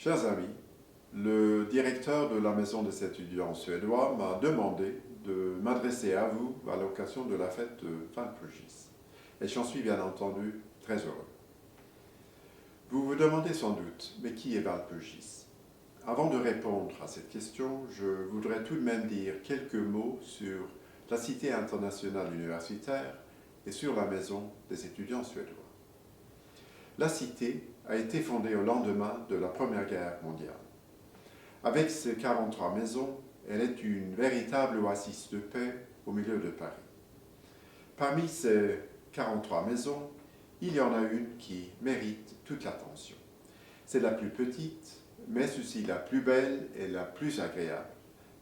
Chers amis, le directeur de la maison des étudiants suédois m'a demandé de m'adresser à vous à l'occasion de la fête de Walpurgis. Et j'en suis bien entendu très heureux. Vous vous demandez sans doute, mais qui est Walpurgis? Avant de répondre à cette question, je voudrais tout de même dire quelques mots sur la Cité internationale universitaire et sur la maison des étudiants suédois. La Cité a été fondée au lendemain de la Première Guerre mondiale. Avec ses 43 maisons, elle est une véritable oasis de paix au milieu de Paris. Parmi ces 43 maisons, il y en a une qui mérite toute l'attention. C'est la plus petite, mais aussi la plus belle et la plus agréable,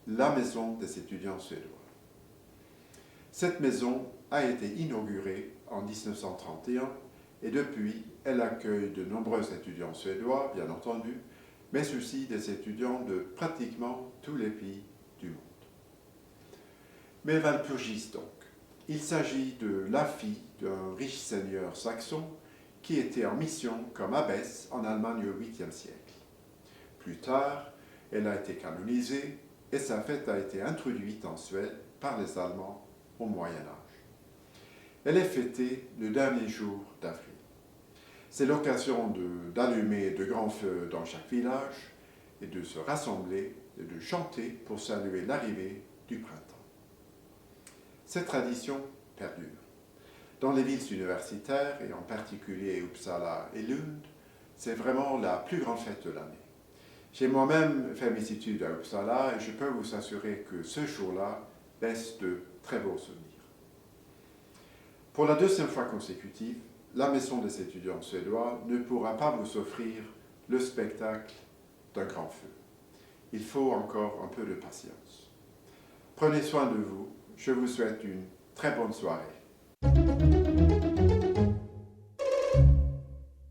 la maison des étudiants suédois. Cette maison a été inaugurée en 1931 et depuis, elle accueille de nombreux étudiants suédois, bien entendu, mais aussi des étudiants de pratiquement tous les pays du monde. Mais Walpurgis donc, il s'agit de la fille d'un riche seigneur saxon qui était en mission comme abbesse en Allemagne au 8e siècle. Plus tard, elle a été canonisée et sa fête a été introduite en Suède par les Allemands au Moyen Âge. Elle est fêtée le dernier jour d'avril. C'est l'occasion d'allumer de grands feux dans chaque village et de se rassembler et de chanter pour saluer l'arrivée du printemps. Cette tradition perdure. Dans les villes universitaires, et en particulier Uppsala et Lund, c'est vraiment la plus grande fête de l'année. J'ai moi-même fait mes études à Uppsala et je peux vous assurer que ce jour-là laisse de très beaux souvenirs. Pour la deuxième fois consécutive, la maison des étudiants suédois ne pourra pas vous offrir le spectacle d'un grand feu. Il faut encore un peu de patience. Prenez soin de vous. Je vous souhaite une très bonne soirée.